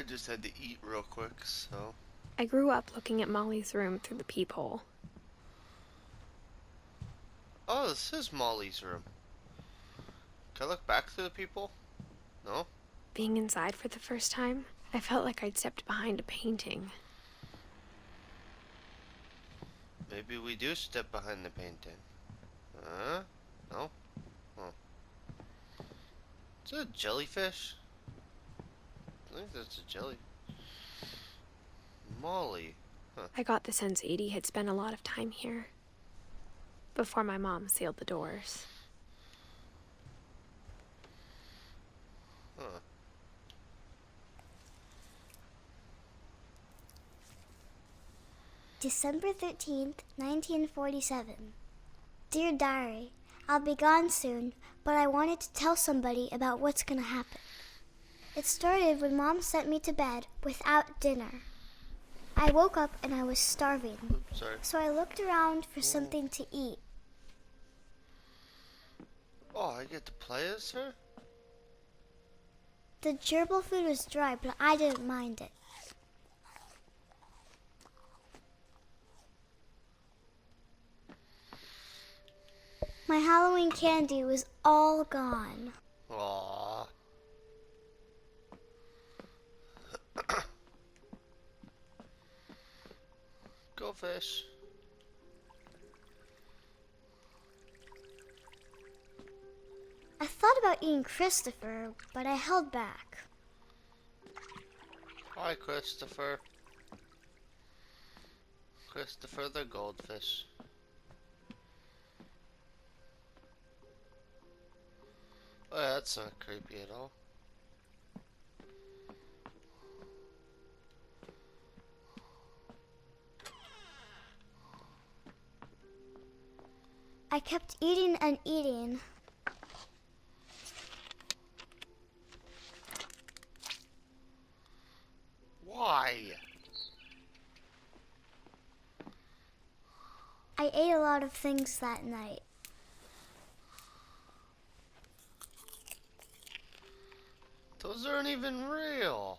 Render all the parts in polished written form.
just had to eat real quick, so... I grew up looking at Molly's room through the peephole. Oh, this is Molly's room. Can I look back through the people? No? Being inside for the first time, I felt like I'd stepped behind a painting. Maybe we do step behind the painting. No? Oh. Is it a jellyfish? I think that's a jelly. Molly. Huh. I got the sense Edie had spent a lot of time here, before my mom sealed the doors. Huh. December 13th, 1947. Dear Diary, I'll be gone soon, but I wanted to tell somebody about what's gonna happen. It started when Mom sent me to bed without dinner. I woke up and I was starving, so I looked around for something to eat. Oh, I get to play as her? The gerbil food was dry, but I didn't mind it. My Halloween candy was all gone. Aww. Go fish. I thought about eating Christopher, but I held back. Hi, Christopher. Christopher the goldfish. Oh, yeah, that's not creepy at all. I kept eating and eating. Why? I ate a lot of things that night. Those aren't even real.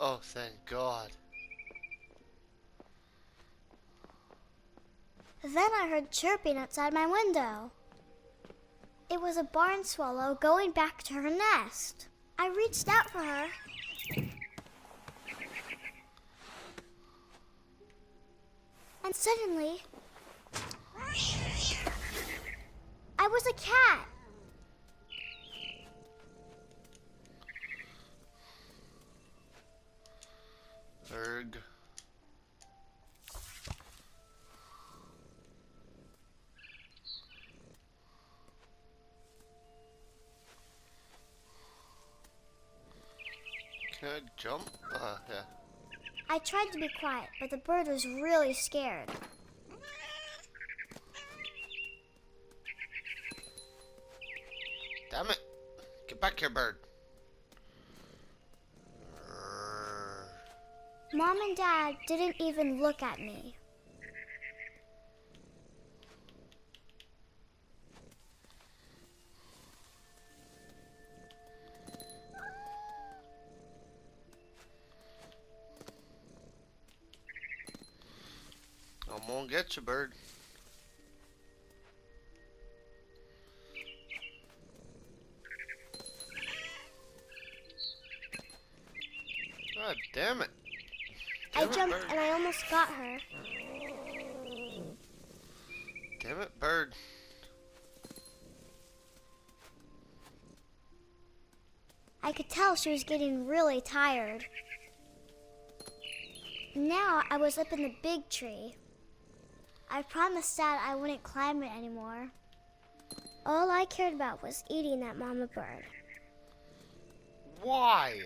Oh, thank God. Then I heard chirping outside my window. It was a barn swallow going back to her nest. I reached out for her. And suddenly, I was a cat. Erg. Can I jump? Yeah. I tried to be quiet, but the bird was really scared. Damn it. Get back here, bird. Mom and Dad didn't even look at me. I'm gonna get you, bird. God damn it. I jumped and I almost got her. Damn it, bird. I could tell she was getting really tired. Now I was up in the big tree. I promised Dad I wouldn't climb it anymore. All I cared about was eating that mama bird. Why?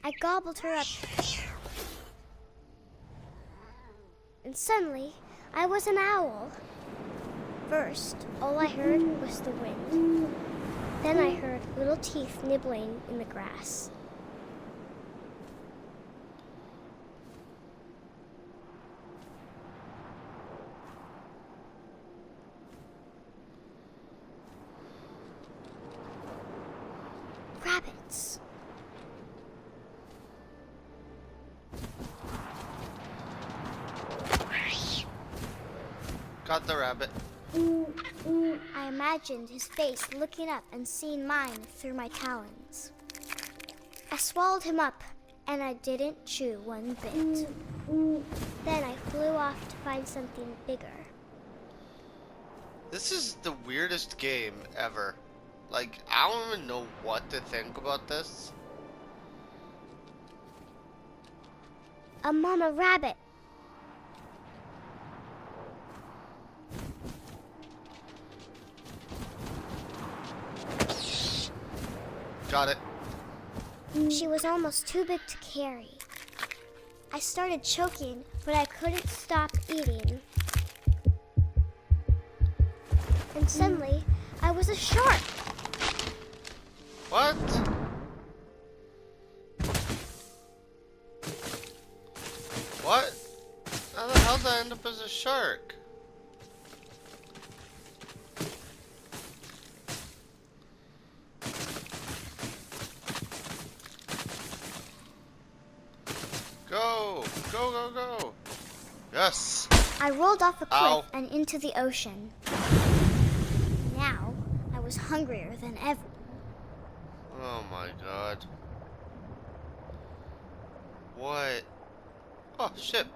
I gobbled her up. And suddenly, I was an owl. First, all I heard was the wind. Then I heard little teeth nibbling in the grass. rabbits. Got the rabbit. I imagined his face looking up and seeing mine through my talons. I swallowed him up, and I didn't chew one bit. Then I flew off to find something bigger. This is the weirdest game ever. Like, I don't even know what to think about this. A mama rabbit. Got it. She was almost too big to carry. I started choking, but I couldn't stop eating. And suddenly, I was a shark. What? What? How the hell did I end up as a shark? Go! Go, go, go! Yes! I rolled off a cliff Ow. and into the ocean. Now, I was hungrier than ever. Oh my god. What? Oh, shit.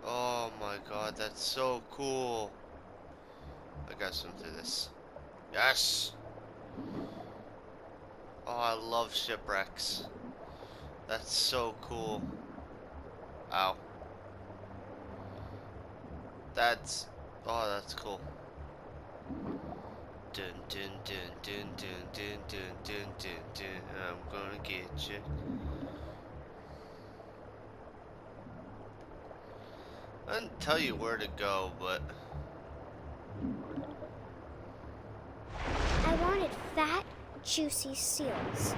Oh my god, that's so cool. I gotta swim through this. Yes! Oh, I love shipwrecks. That's so cool. Ow. That's... Oh, that's cool. Dun dun dun dun dun dun dun dun dun dun. I'm gonna get you. I didn't tell you where to go, but... I wanted fat, juicy seals.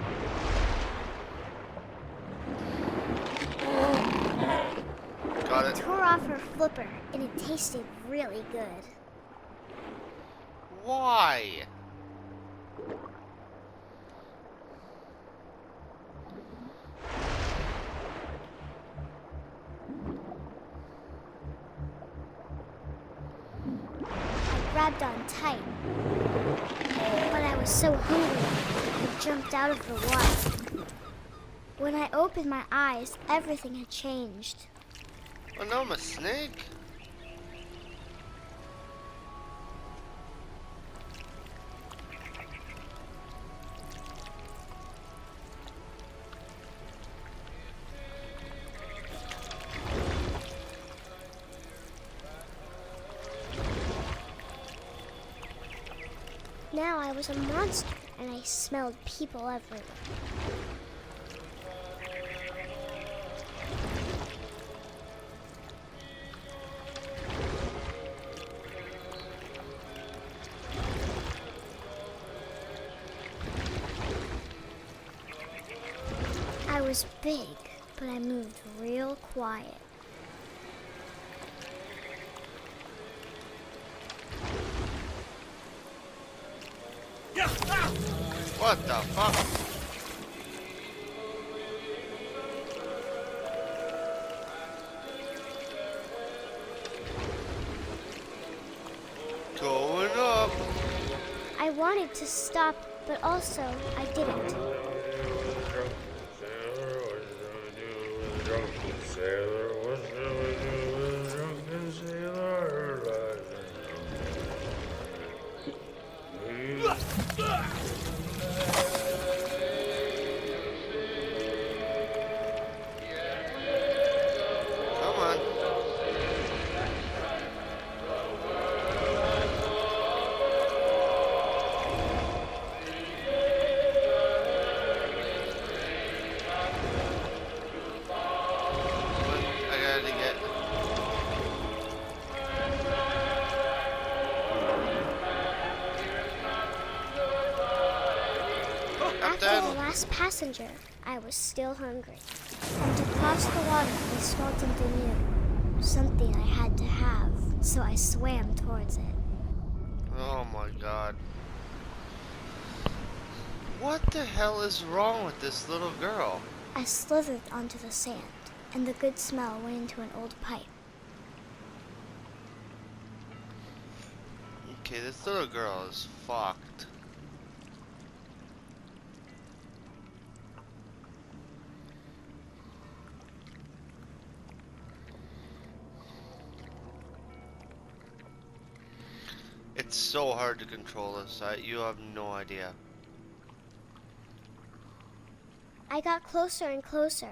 Got I it. tore off her flipper, and it tasted really good. Why? I grabbed on tight, but I was so hungry, I jumped out of the water. When I opened my eyes, everything had changed. Oh no, I'm a snake? Now I was a monster, and I smelled people everywhere. I was big, but I moved real quiet. What the fuck? Going up. I wanted to stop, but also I didn't. Come on. I gotta get. After Captain. the last passenger, I was still hungry. And to cross the water, I smelled something new. Something I had to have, so I swam towards it. Oh my god. What the hell is wrong with this little girl? I slithered onto the sand, and the good smell went into an old pipe. Okay, this little girl is fucked. It's so hard to control this. You have no idea. I got closer and closer.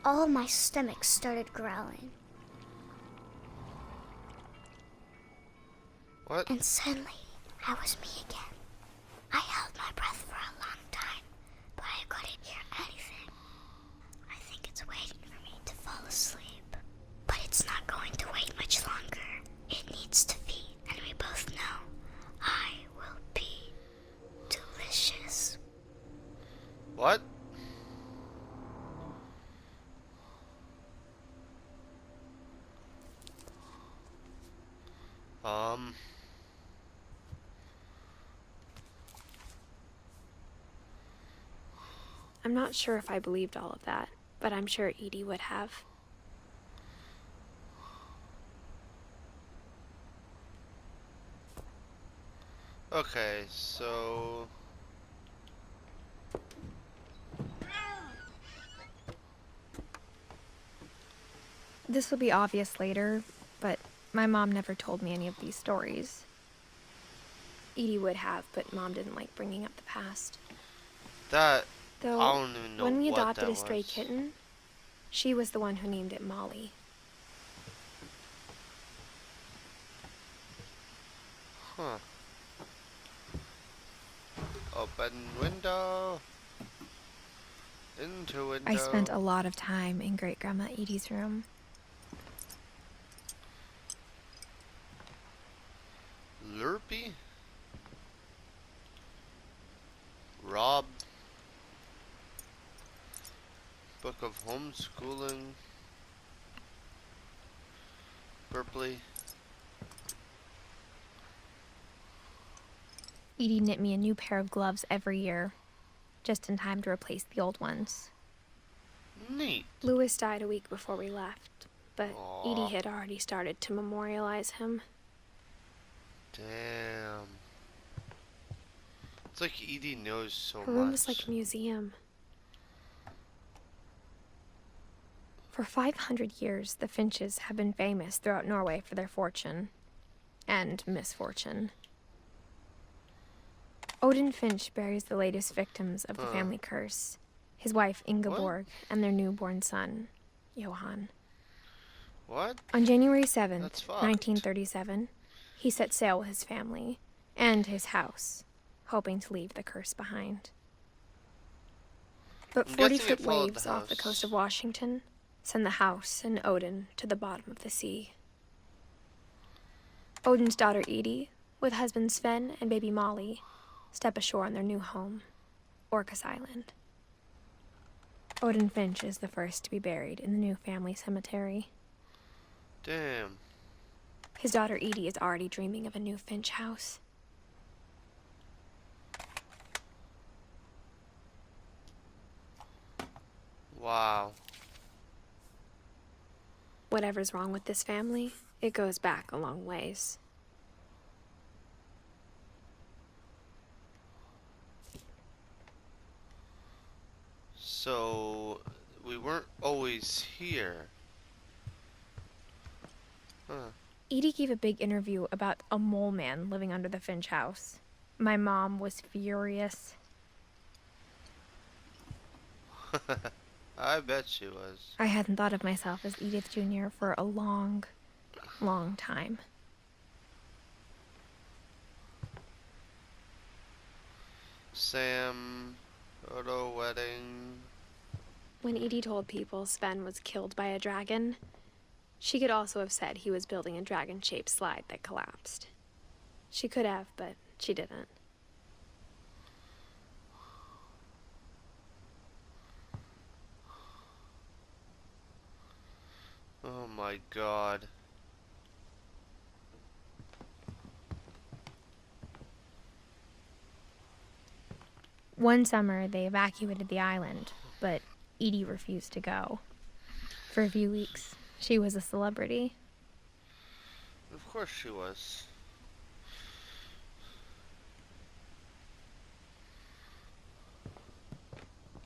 All of my stomach started growling. What? And suddenly, I was me again. I held my breath for a long time, but I couldn't hear anything. I think it's waiting for me to fall asleep. But it's not going to wait much longer. It needs to feed, and we both know I will be delicious. What? I'm not sure if I believed all of that, but I'm sure Edie would have. Okay, so... This will be obvious later, but my mom never told me any of these stories. Edie would have, but Mom didn't like bringing up the past. That... Though, I don't even know when we what adopted that a stray was. kitten, she was the one who named it Molly. Huh. Open window. Into window. I spent a lot of time in Great-Grandma Edie's room. Lurpy? Rob? Book of Homeschooling? Burpley? Edie knit me a new pair of gloves every year, just in time to replace the old ones. Neat. Louis died a week before we left, but Aw. Edie had already started to memorialize him. Damn. It's like Edie knows so Her room much. was like a museum. For 500 years, the Finches have been famous throughout Norway for their fortune and misfortune. Odin Finch buries the latest victims of the family curse, his wife Ingeborg and their newborn son, Johan. What? On January 7th, That's fucked. 1937, he set sail with his family and his house, hoping to leave the curse behind. But I'm guessing 40-foot it followed waves the off the house. coast of Washington send the house and Odin to the bottom of the sea. Odin's daughter Edie, with husband Sven and baby Molly, step ashore on their new home, Orcas Island. Odin Finch is the first to be buried in the new family cemetery. Damn. His daughter Edie is already dreaming of a new Finch house. Wow. Whatever's wrong with this family, it goes back a long ways. So, we weren't always here. Huh. Edie gave a big interview about a mole man living under the Finch house. My mom was furious. I bet she was. I hadn't thought of myself as Edith Jr. for a long, long time. Sam, photo wedding. When Edie told people Sven was killed by a dragon, she could also have said he was building a dragon-shaped slide that collapsed. She could have, but she didn't. God. One summer, they evacuated the island, but Edie refused to go. For a few weeks, she was a celebrity. Of course she was.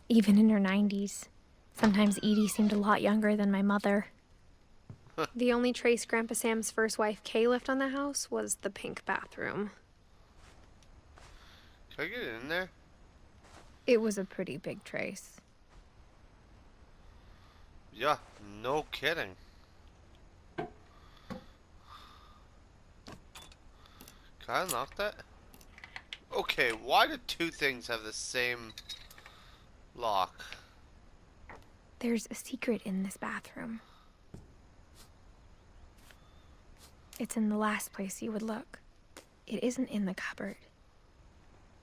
Even in her 90s. Sometimes Edie seemed a lot younger than my mother. The only trace Grandpa Sam's first wife, Kay, left on the house was the pink bathroom. Can I get in there? It was a pretty big trace. Yeah, no kidding. Can I unlock that? Okay, why do two things have the same lock? There's a secret in this bathroom. It's in the last place you would look. It isn't in the cupboard.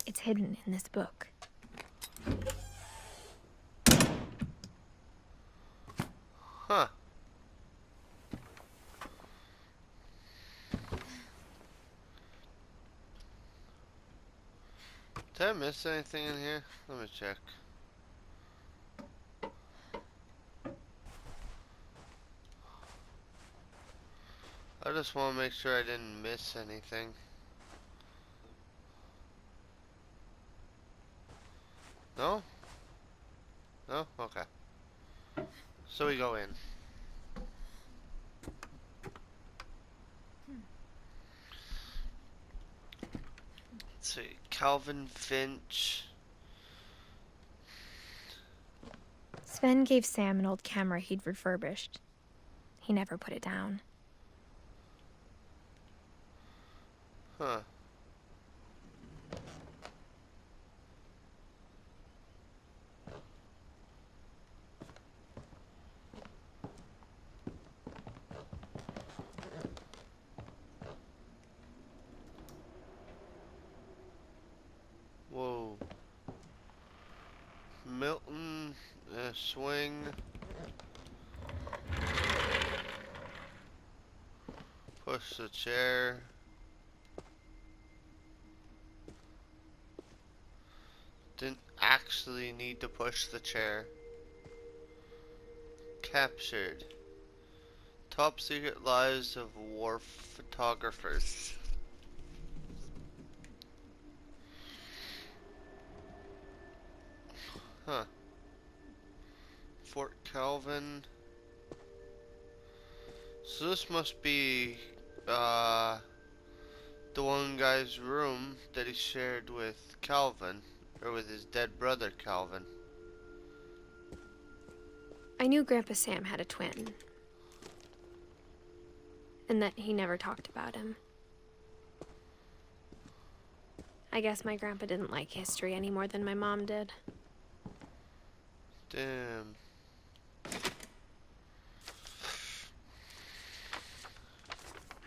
It's hidden in this book. Huh. Did I miss anything in here? Let me check. I just want to make sure I didn't miss anything. No? No? Okay. So we go in. Let's see. Calvin Finch. Sven gave Sam an old camera he'd refurbished. He never put it down. Huh. Whoa. Milton, swing. Push the chair. Didn't actually need to push the chair. Captured. Top secret lives of war photographers. Huh. Fort Calvin. So this must be the one guy's room that he shared with Calvin, or with his dead brother Calvin. I knew Grandpa Sam had a twin, and that he never talked about him. I guess my grandpa didn't like history any more than my mom did. Damn.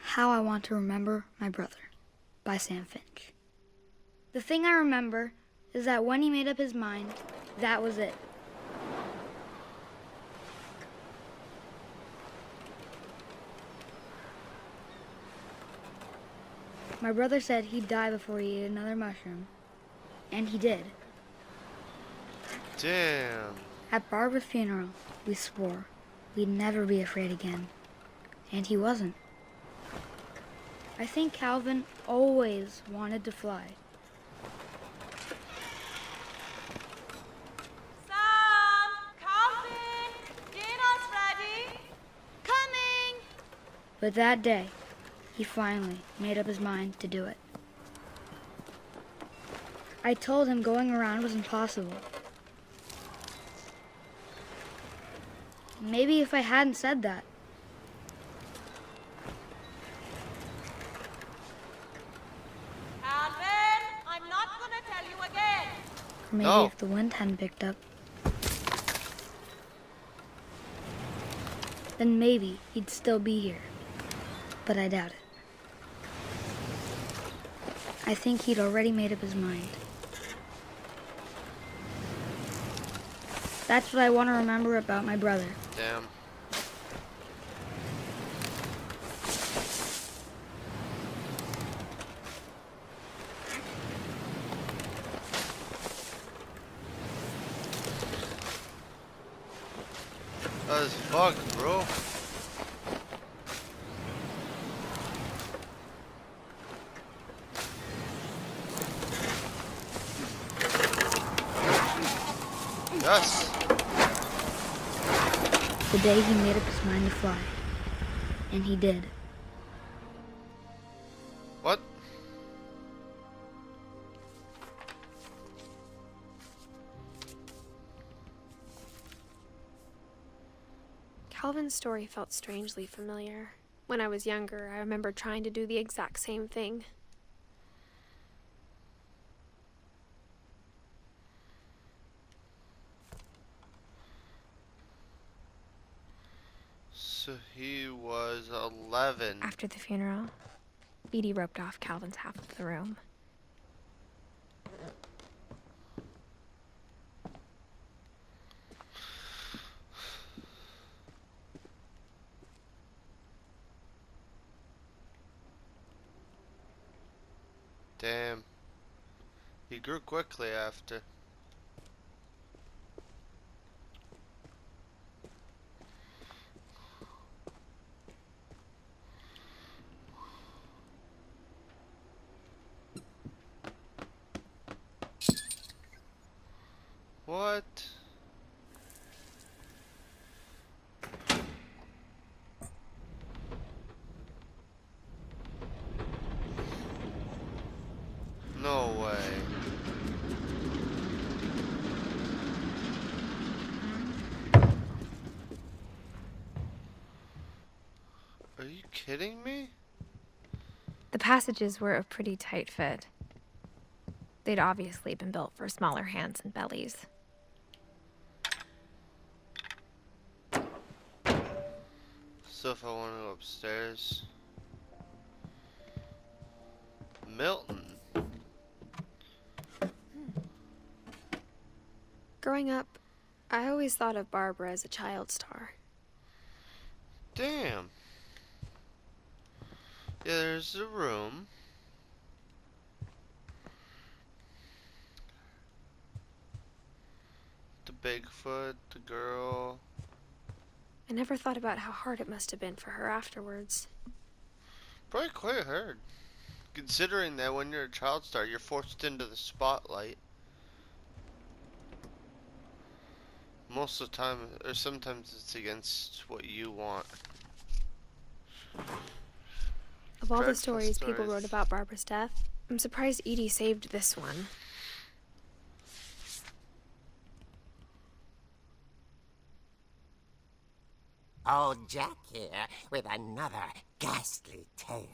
How I Want to Remember My Brother by Sam Finch. The thing I remember is that when he made up his mind, that was it. My brother said he'd die before he ate another mushroom, and he did. Damn. At Barbara's funeral, we swore we'd never be afraid again, and he wasn't. I think Calvin always wanted to fly. Sam! Calvin! Dinner's ready! Coming! But that day, he finally made up his mind to do it. I told him going around was impossible. Maybe if I hadn't said that, Calvin, I'm not gonna tell you again. or maybe No. if the wind hadn't picked up, then maybe he'd still be here. But I doubt it. I think he'd already made up his mind. That's what I want to remember about my brother. Damn. as fuck, bro. Yes. The day he made up his mind to fly. And he did. What? Calvin's story felt strangely familiar. When I was younger, I remember trying to do the exact same thing. So he was 11. After the funeral, Edie roped off Calvin's half of the room. Damn. He grew quickly after. What? No way. Are you kidding me? The passages were a pretty tight fit. They'd obviously been built for smaller hands and bellies. So if I want to go upstairs. Milton. Growing up, I always thought of Barbara as a child star. Damn. Yeah, there's a room. The Bigfoot, the girl. I never thought about how hard it must have been for her afterwards. Probably quite hard. Considering that when you're a child star, you're forced into the spotlight. Most of the time, or sometimes it's against what you want. Of all the Dreadful stories people stories. wrote about Barbara's death, I'm surprised Edie saved this one. Old Jack here with another ghastly tale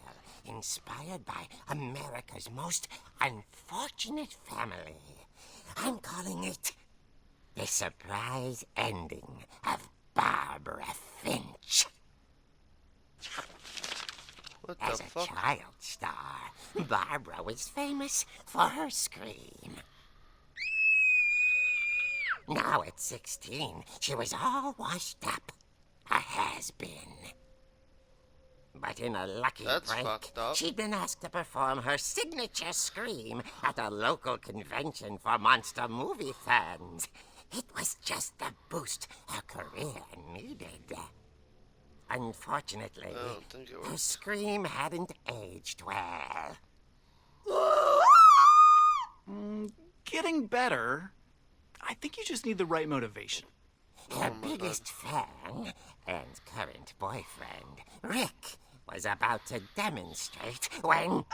inspired by America's most unfortunate family. I'm calling it The Surprise Ending of Barbara Finch. What As the a fuck? child star, Barbara was famous for her scream. Now at 16, she was all washed up. A has-been. But in a lucky That's break, fucked up. she'd been asked to perform her signature scream at a local convention for monster movie fans. It was just the boost her career needed. Unfortunately, I don't think it her was. scream hadn't aged well. Getting better. I think you just need the right motivation. Her Oh my biggest fan and current boyfriend, Rick, was about to demonstrate when...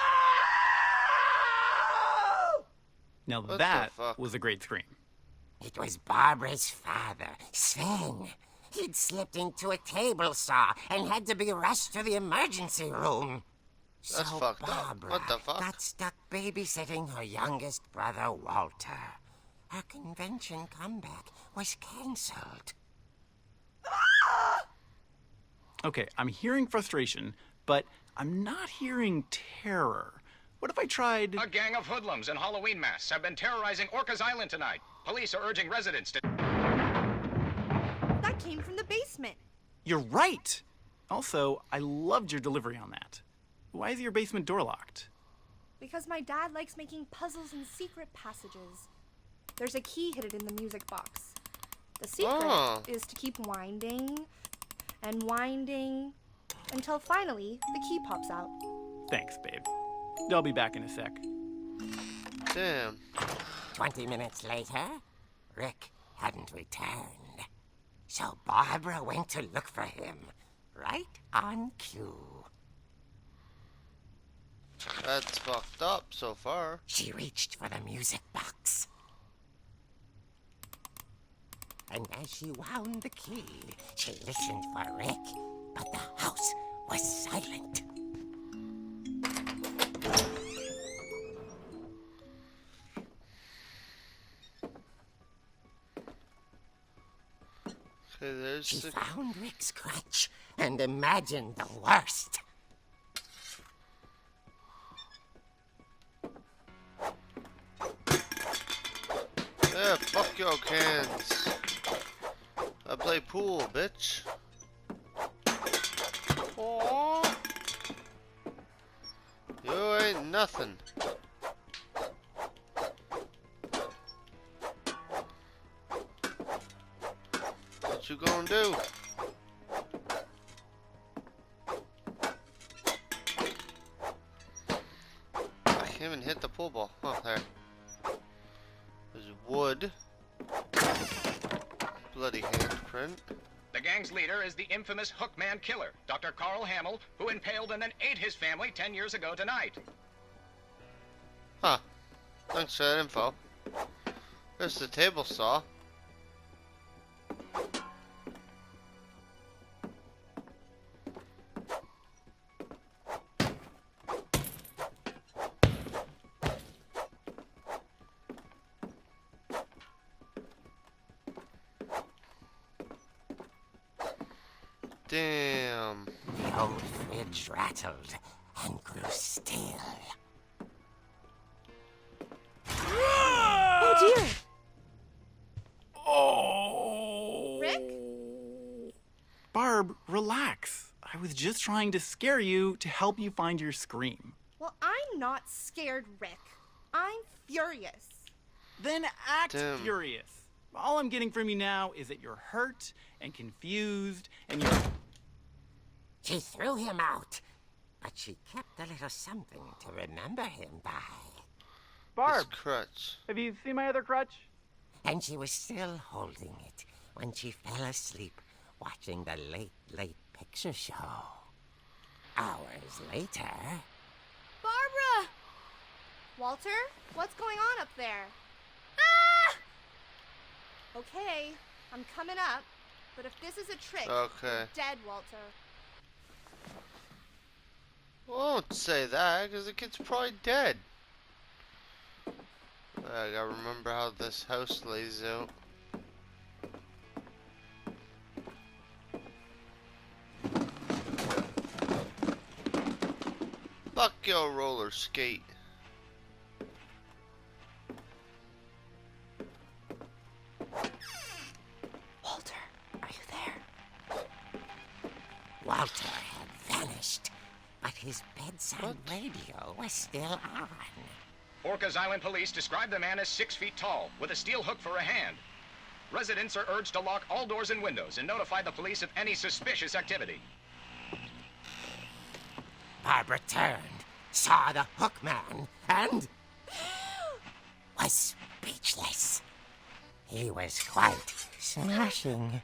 Now What the that fuck? was a great scream. It was Barbara's father, Sven. He'd slipped into a table saw and had to be rushed to the emergency room. That's So fucked up. Barbara What the fuck? got stuck babysitting her youngest brother, Walter. Her convention comeback was cancelled. Okay, I'm hearing frustration, but I'm not hearing terror. What if I tried... A gang of hoodlums in Halloween masks have been terrorizing Orcas Island tonight. Police are urging residents to... That came from the basement. You're right! Also, I loved your delivery on that. Why is your basement door locked? Because my dad likes making puzzles and secret passages. There's a key hidden in the music box. The secret Oh. is to keep winding and winding until finally the key pops out. Thanks, babe. I'll be back in a sec. Damn. 20 minutes later, Rick hadn't returned. So Barbara went to look for him, right on cue. That's fucked up so far. She reached for the music box. And as she wound the key, she listened for Rick, but the house was silent. Okay, there's She the... found Rick's crutch and imagined the worst. Yeah, fuck your cans. I play pool, bitch. Aww. You ain't nothing. What you gonna do? I can't even hit the pool ball. Oh, there. There's wood. Bloody handprint. The gang's leader is the infamous Hookman killer, Dr. Carl Hamill, who impaled and then ate his family 10 years ago tonight. Huh. Thanks for that info. There's the table saw. Damn. The old fridge rattled and grew still. Oh dear! Oh! Rick? Barb, relax. I was just trying to scare you to help you find your scream. Well, I'm not scared, Rick. I'm furious. Then act Damn. furious. All I'm getting from you now is that you're hurt and confused and you're... She threw him out, but she kept a little something to remember him by. Barb, This crutch. have you seen my other crutch? And she was still holding it when she fell asleep watching the late picture show. Hours later... Barbara! Walter, what's going on up there? Ah! Okay, I'm coming up, but if this is a trick, Okay. you're dead, Walter. Won't say that, because the kid's probably dead. I gotta remember how this house lays out. Fuck your roller skate. Walter, are you there? Walter had vanished, but his bedside What? radio was still on. Orcas Island police describe the man as 6 feet tall, with a steel hook for a hand. Residents are urged to lock all doors and windows and notify the police of any suspicious activity. Barbara turned, saw the hook man, and was speechless. He was quite smashing.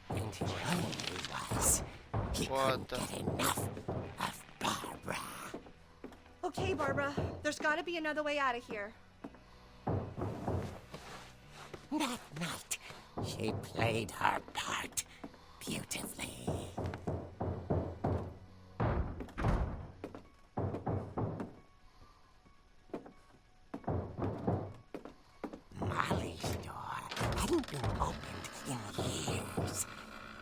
And he really was. He What couldn't the- get enough of Barbara. Okay, Barbara, there's gotta be another way out of here. That night, she played her part beautifully. Molly's door hadn't been opened in years.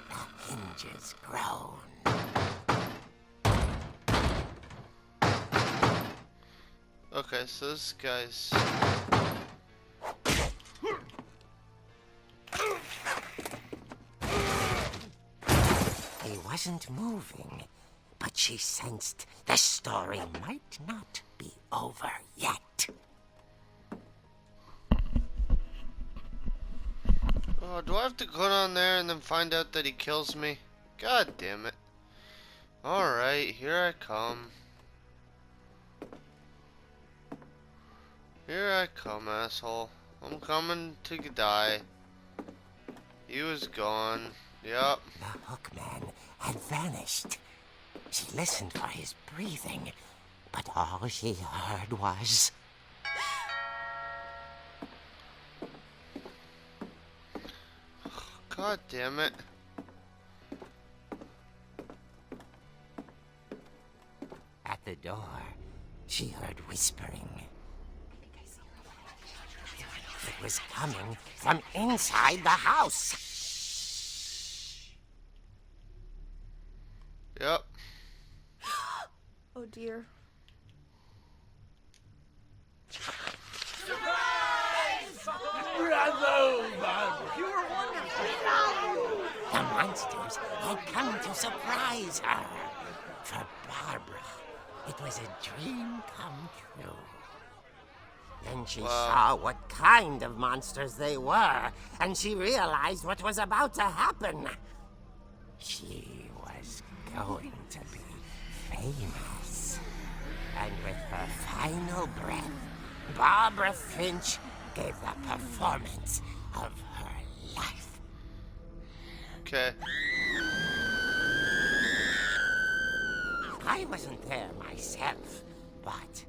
The hinges groaned. Okay, so this guy's... He wasn't moving, but she sensed the story might not be over yet. Oh, do I have to go down there and then find out that he kills me? God damn it. Alright, here I come. Here I come, asshole. I'm coming to die. He was gone. Yup. The hookman had vanished. She listened for his breathing, but all she heard was... God damn it. At the door, she heard whispering. It was coming from inside the house. Yep. Oh dear. The monsters had come to surprise her. For Barbara, it was a dream come true. Then she saw what kind of monsters they were, and she realized what was about to happen. She was going to be famous. And with her final breath, Barbara Finch gave the performance of her life. Okay. I wasn't there myself, but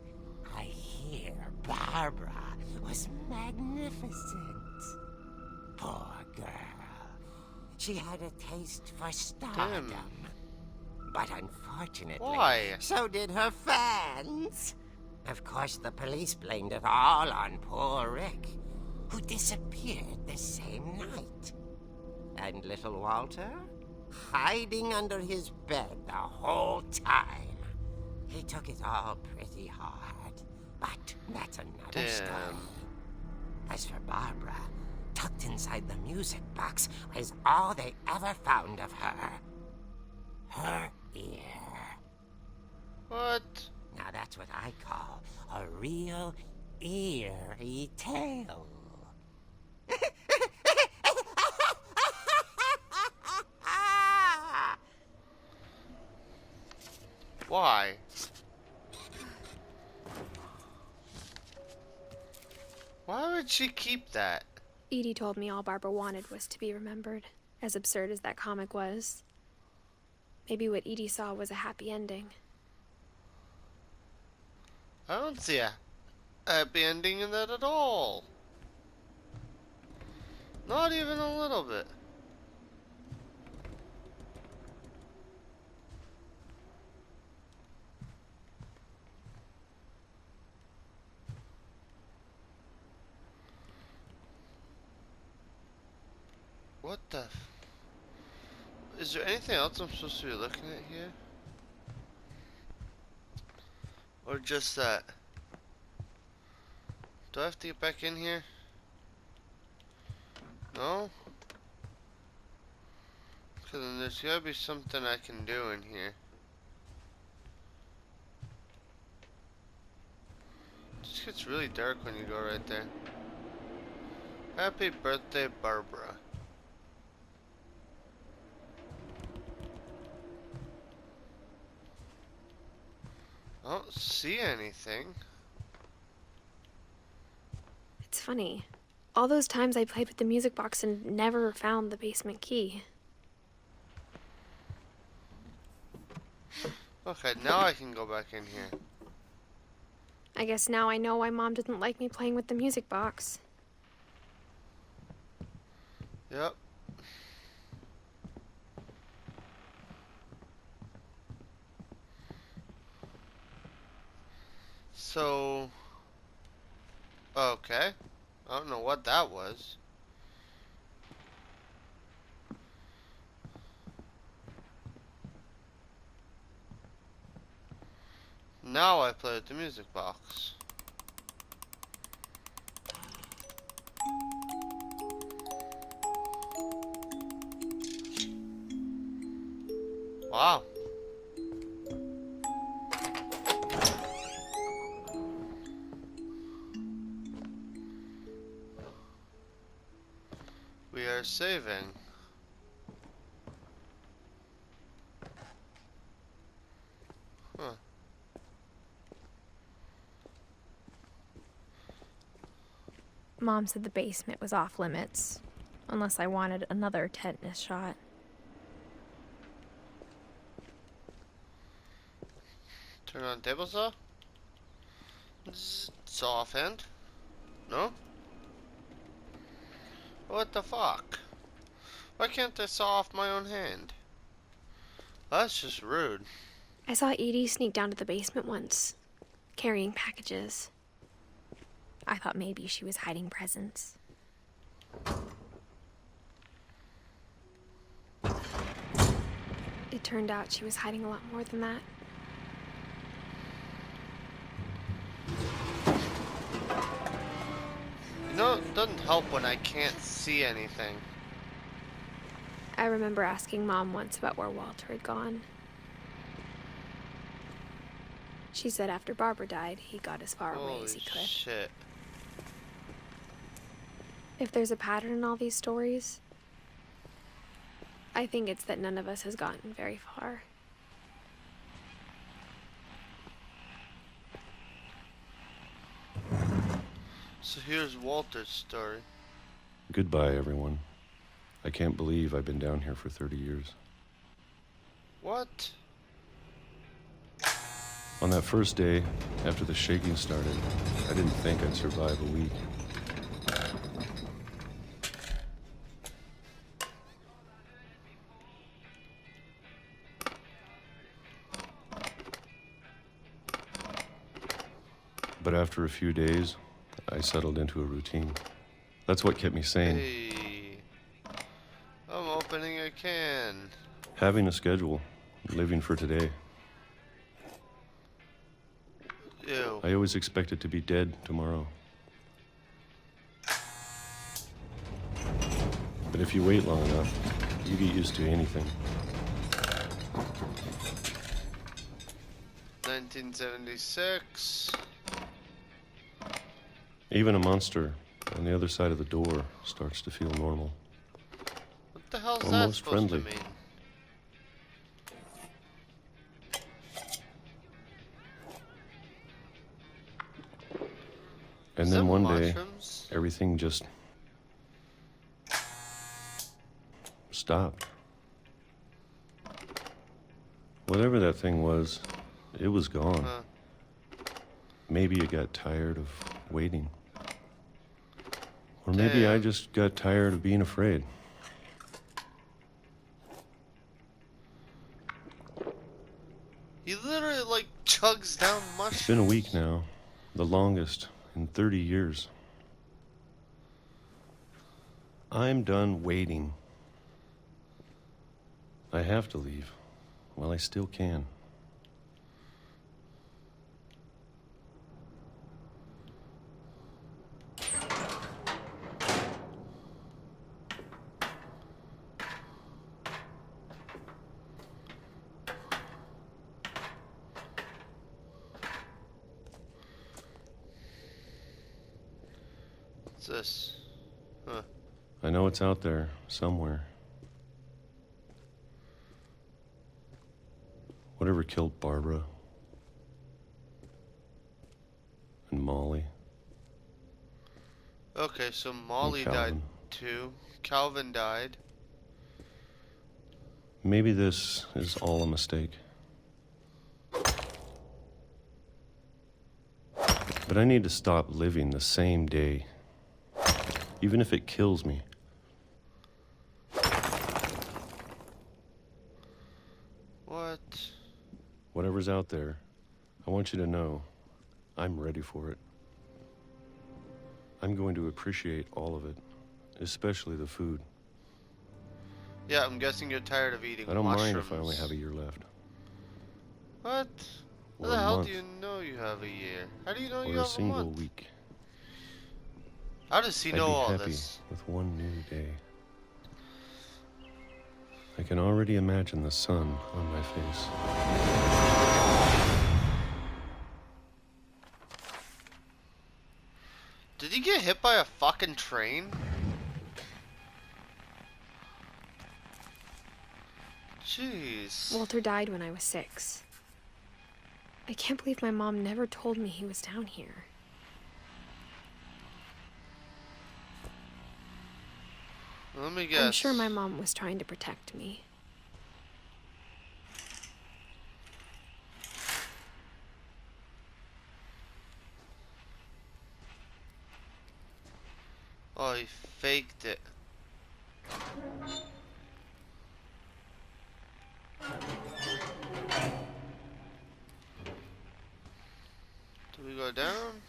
I hear Barbara was magnificent. Poor girl. She had a taste for stardom. But unfortunately, Why? so did her fans. Of course, the police blamed it all on poor Rick, who disappeared the same night. And little Walter, hiding under his bed the whole time. He took it all pretty hard, but that's another story. As for Barbara, tucked inside the music box was all they ever found of her. Her ear. What? Now that's what I call a real eerie tale. Why? Why would she keep that? Edie told me all Barbara wanted was to be remembered, as absurd as that comic was. Maybe what Edie saw was a happy ending. I don't see a happy ending in that at all. Not even a little bit. What the is there anything else I'm supposed to be looking at here? Or just that? Do I have to get back in here? No? Because then there's gotta be something I can do in here. It just gets really dark when you go right there. Happy birthday, Barbara. I don't see anything. It's funny. All those times I played with the music box and never found the basement key. Okay, now I can go back in here. I guess now I know why Mom didn't like me playing with the music box. Yep. So, okay. I don't know what that was. Now I play with the music box. Wow. We are requires saving. Huh. Mom said the basement was off limits, unless I wanted another tetanus shot. Turn on table saw? Saw offhand? No? What the fuck? Why can't I saw off my own hand? That's just rude. I saw Edie sneak down to the basement once, carrying packages. I thought maybe she was hiding presents. It turned out she was hiding a lot more than that. You know, it doesn't help when I can't see anything. I remember asking Mom once about where Walter had gone. She said after Barbara died, he got as far away as he could. Shit. If there's a pattern in all these stories, I think it's that none of us has gotten very far. So here's Walter's story. Goodbye, everyone. I can't believe I've been down here for 30 years. What? On that first day, after the shaking started, I didn't think I'd survive a week. But after a few days, I settled into a routine. That's what kept me sane. Hey, I'm opening a can. Having a schedule, living for today. Ew. I always expected to be dead tomorrow. But if you wait long enough, you get used to anything. 1976. Even a monster on the other side of the door starts to feel normal. What the hell is that Almost supposed friendly. to mean? And Is then that one day, mushrooms? everything just stopped. Whatever that thing was, it was gone. Huh. Maybe it got tired of waiting. Or maybe I Damn. just got tired of being afraid. He literally like chugs down mushrooms. It's been a week now, the longest in 30 years. I'm done waiting. I have to leave while I still can. What's this? Huh. I know it's out there somewhere. Whatever killed Barbara and Molly. Okay, so Molly died Calvin. too. Calvin died. Maybe this is all a mistake. But I need to stop living the same day, even if it kills me. What? Whatever's out there, I want you to know I'm ready for it. I'm going to appreciate all of it, especially the food. Yeah, I'm guessing you're tired of eating I don't mushrooms. mind if I only have a year left. What? Or How the a hell month. do you know you have a year? How do you know Or you a have a single month? week. How does he I'd know be all happy this? with one new day. I can already imagine the sun on my face. Did he get hit by a fucking train? Jeez. Walter died when I was 6. I can't believe my mom never told me he was down here. Let me guess. I'm sure my mom was trying to protect me. Oh, he faked it. Do we go down?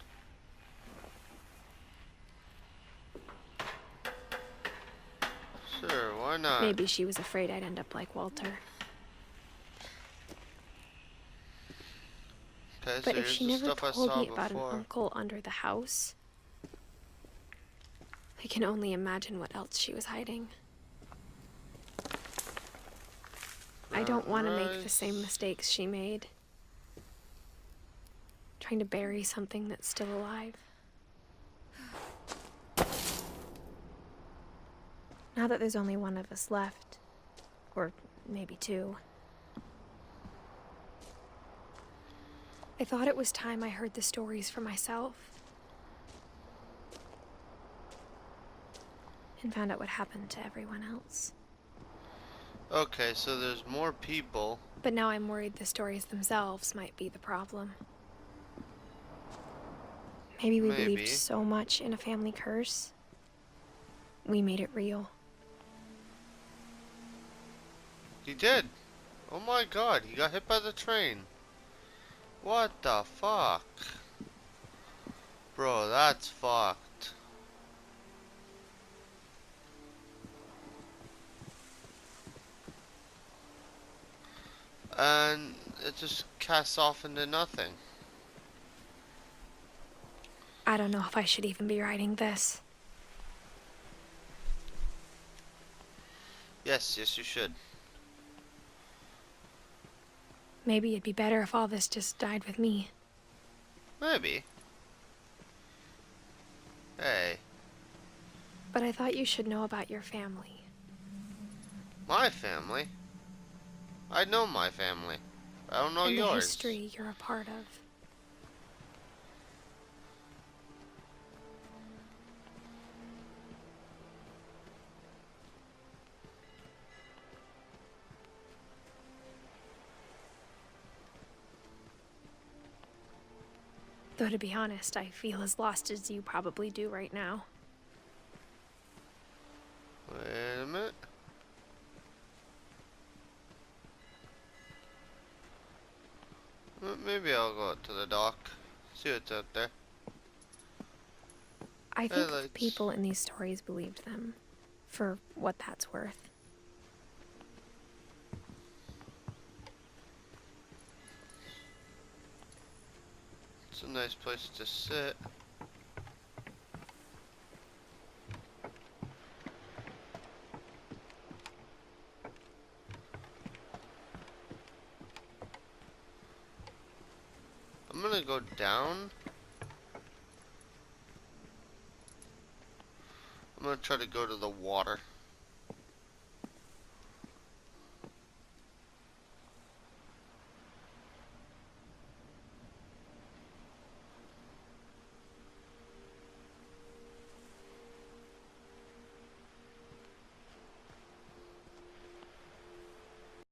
Sure, why not? Maybe she was afraid I'd end up like Walter. Okay, But so if here's she the never stuff I told saw me about an before. uncle under the house, I can only imagine what else she was hiding. I don't want to make the same mistakes she made. Trying to bury something that's still alive. Now that there's only one of us left, or maybe 2, I thought it was time I heard the stories for myself and found out what happened to everyone else. Okay, so there's more people. But now I'm worried the stories themselves might be the problem. Maybe we believed so much in a family curse, we made it real. He did. Oh my god, he got hit by the train. What the fuck? Bro, that's fucked. And it just casts off into nothing. I don't know if I should even be writing this. Yes, yes you should. Maybe it'd be better if all this just died with me. Maybe. Hey. But I thought you should know about your family. My family? I know my family. I don't know and yours. The history you're a part of. Though to be honest, I feel as lost as you probably do right now. Wait a minute. Maybe I'll go out to the dock. See what's out there. I think the people in these stories believed them, for what that's worth. It's a nice place to sit. I'm gonna go down. I'm gonna try to go to the water.